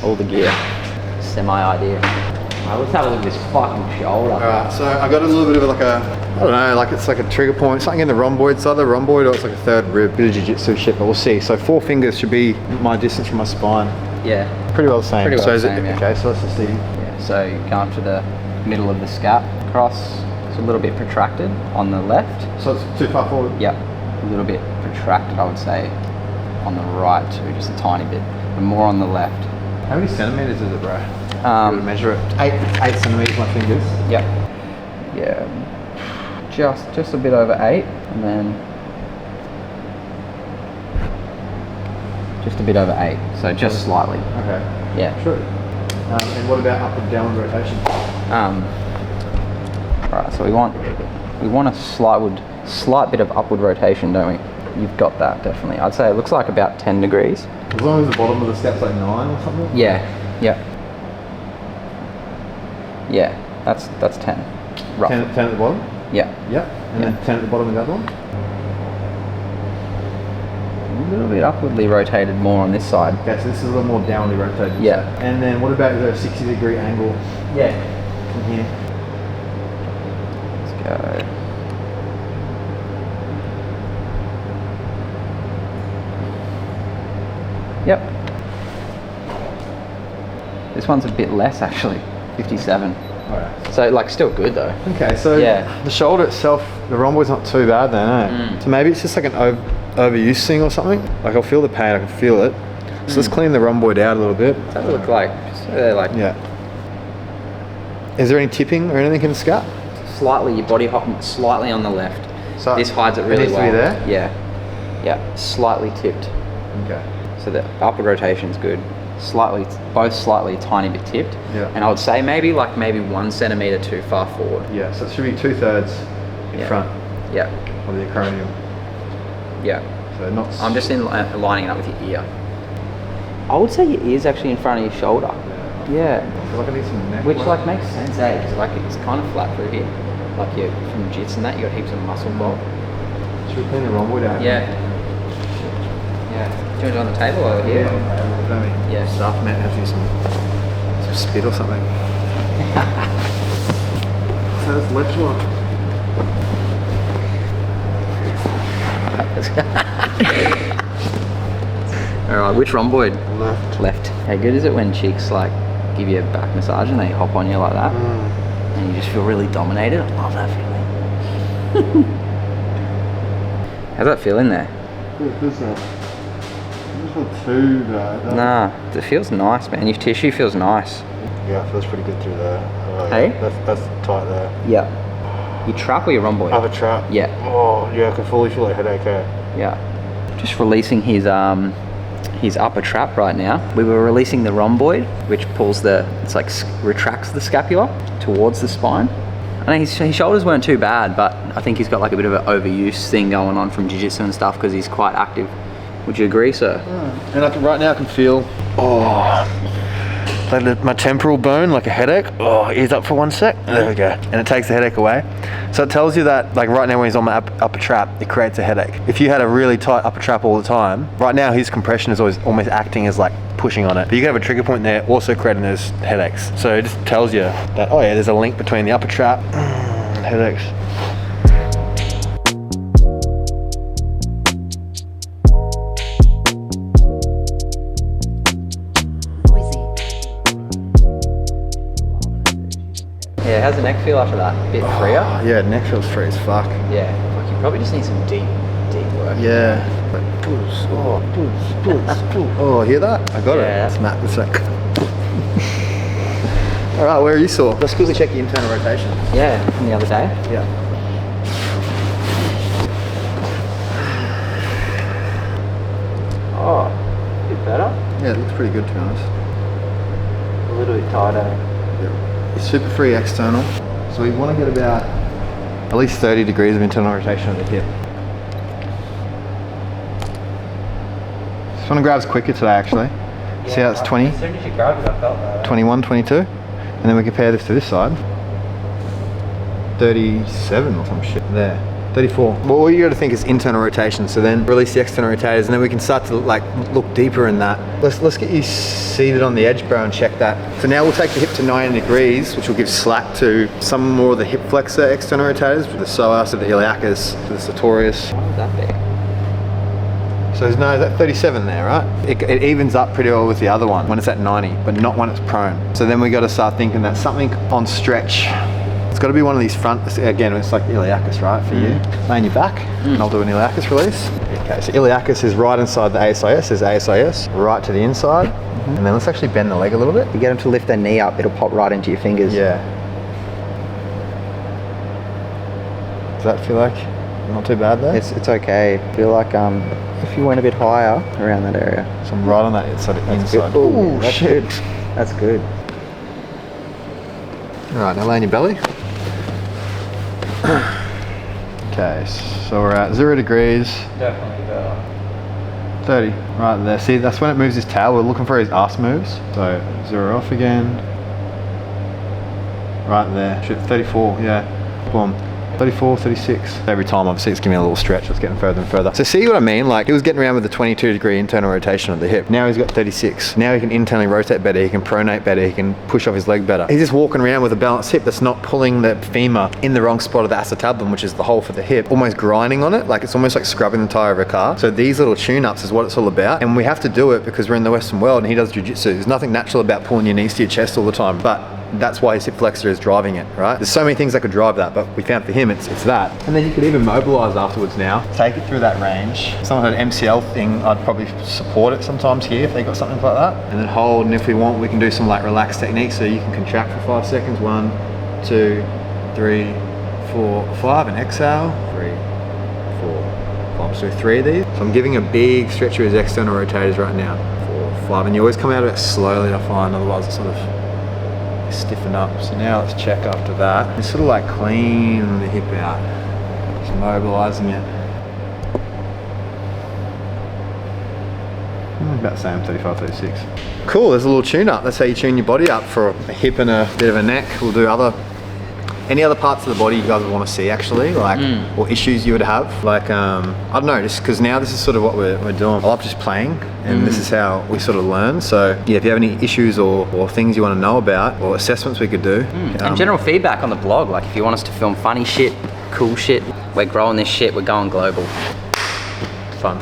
all the gear. Semi-idea. Alright, let's have a look at this fucking shoulder. Alright, so I got a little bit of like a, I don't know, like it's like a trigger point, something in the rhomboid side of the rhomboid, or it's like a third rib, bit of jiu-jitsu shit, but we'll see. So 4 fingers should be my distance from my spine. Yeah. Pretty well the same. Pretty well so the same, yeah. Okay, so let's just see. Yeah, so you go up to the middle of the scap, across, it's a little bit protracted on the left. So it's too far forward? Yep, a little bit protracted I would say. On the right too, just a tiny bit, but more on the left. How many centimeters is it, bro? Measure it. 8 centimeters, my fingers. Yep. Yeah. Just a bit over 8, and then just a bit over 8. So just slightly. Okay. Yeah. Sure. And what about up and downward rotation? Right. So we want a slight bit of upward rotation, don't we? You've got that definitely. I'd say it looks like about 10 degrees. As long as the bottom of the step's like 9 or something? Yeah. Yeah, that's 10. Roughly. 10 at the bottom? Yeah. Yep. And then 10 at the bottom of the other one? A little bit upwardly rotated more on this side. Okay, so this is a little more downwardly rotated. Yeah. So. And then what about the 60-degree angle? Yeah. From here? Let's go. Yep. This one's a bit less actually, 57. Alright. So like still good though. Okay, so yeah. The shoulder itself, the rhomboid's not too bad then, eh? So maybe it's just like an overuse thing or something. Like I'll feel the pain, I can feel it. So let's clean the rhomboid out a little bit. Does that look like, so they're like... Yeah. Is there any tipping or anything in the scap? Slightly, your body hopping slightly on the left. So this hides it really needs well. to be there? Yeah. Yeah, slightly tipped. Okay. So the upward rotation's good. Both slightly a tiny bit tipped. Yeah. And I would say maybe 1 centimeter too far forward. Yeah, so it should be 2/3 in front Yeah. of the acromion. Yeah. So not... I'm just lining it up with your ear. I would say your ear's actually in front of your shoulder. Yeah. I feel like I need some neck Which work. makes sense, eh? Because it's kind of flat through here. Like you're from jits and that, you got heaps of muscle bulk. Should we clean the rhomboid out? Yeah. Do you want it on the table over here? Yeah. Stuff, man, have to use some spit or something. So this left one. Alright, which rhomboid? Left. Left. How good is it when chicks like give you a back massage and they hop on you like that? And you just feel really dominated? I love that feeling. How's that feel in there? It's not too bad. Nah, it feels nice, man. Your tissue feels nice. Yeah, it feels pretty good through there. Hey? That's tight there. Yeah. Your trap or your rhomboid? Upper trap. Yeah. Oh, yeah, I can fully feel a headache, eh? Yeah. Just releasing his upper trap right now. We were releasing the rhomboid, which pulls retracts the scapula towards the spine. I know his shoulders weren't too bad, but I think he's got like a bit of an overuse thing going on from jiu-jitsu and stuff because he's quite active. Would you agree, sir? And right now I can feel, like my temporal bone, like a headache. Oh, ease up for 1 sec. There we go. And it takes the headache away. So it tells you that, like right now when he's on my upper trap, it creates a headache. If you had a really tight upper trap all the time, right now his compression is always almost acting as like pushing on it. But you can have a trigger point there, also creating those headaches. So it just tells you that, oh yeah, there's a link between the upper trap and headaches. Yeah, how's the neck feel after that? A bit freer? Yeah, neck feels free as fuck. Yeah, like you probably just need some deep work. Yeah. Oh, hear that? I got Yeah. it. Smack the sec. Alright, where are you sore? Let's quickly check your internal rotation. Yeah, from the other day. Yeah. Oh, a bit better. Yeah, it looks pretty good to be honest. A little bit tighter. Yeah. It's super free external. So we want to get about at least 30 degrees of internal rotation at the hip. This one grabs quicker today actually. See how it's 20? As soon as you grabbed it, I felt that. 21, 22. And then we compare this to this side. 37 or some shit. There. 34. Well, all you got to think is internal rotation. So then release the external rotators, and then we can start to like look deeper in that. Let's get you seated on the edge, bro, and check that. So now we'll take the hip to 90 degrees, which will give slack to some more of the hip flexor external rotators, the psoas, the iliacus, the sartorius. What would that be? So there's no, that 37 there, right? It evens up pretty well with the other one when it's at 90, but not when it's prone. So then we got to start thinking that something on stretch. It's got to be one of these front, again, it's like iliacus, right, for you. Lay on your back, and I'll do an iliacus release. Okay, so iliacus is right inside the ASIS, there's ASIS, right to the inside. And then let's actually bend the leg a little bit. You get them to lift their knee up, it'll pop right into your fingers. Yeah. Does that feel like not too bad there? It's okay. I feel like if you went a bit higher around that area. So I'm right on that sort of inside. Oh, that's good. That's good. All right, now lay on your belly. Okay, so we're at 0 degrees. Definitely better. 30, right there. See, that's when it moves his tail. We're looking for his ass moves. So 0 off again. Right there. Shit, 34, yeah. Boom. 34, 36. Every time, obviously, it's giving me a little stretch. It's getting further and further. So see what I mean? Like, he was getting around with the 22-degree internal rotation of the hip. Now he's got 36. Now he can internally rotate better. He can pronate better. He can push off his leg better. He's just walking around with a balanced hip that's not pulling the femur in the wrong spot of the acetabulum, which is the hole for the hip, almost grinding on it. Like, it's almost like scrubbing the tire of a car. So these little tune-ups is what it's all about. And we have to do it because we're in the Western world and he does jiu-jitsu. There's nothing natural about pulling your knees to your chest all the time. But that's why his hip flexor is driving it, right? There's so many things that could drive that, but we found for him, it's that. And then you could even mobilize afterwards now. Take it through that range. If someone had an MCL thing, I'd probably support it sometimes here if they got something like that. And then hold, and if we want, we can do some like relaxed techniques. So you can contract for 5 seconds. 1, 2, 3, 4, 5, and exhale. 3, 4, 5. So 3 of these. So I'm giving a big stretch of his external rotators right now. 4, 5, and you always come out of it slowly, I find, otherwise it's sort of stiffen up. So now let's check after that. It's sort of like clean the hip out. Just mobilizing it. About the same, 35, 36. Cool, there's a little tune up. That's how you tune your body up for a hip and a bit of a neck. We'll do any other parts of the body you guys would want to see actually, like, or issues you would have. Like, I don't know, just because now this is sort of what we're doing. I love just playing, and this is how we sort of learn. So yeah, if you have any issues or things you want to know about, or assessments we could do. And general feedback on the blog, like if you want us to film funny shit, cool shit, we're growing this shit, we're going global. Fun.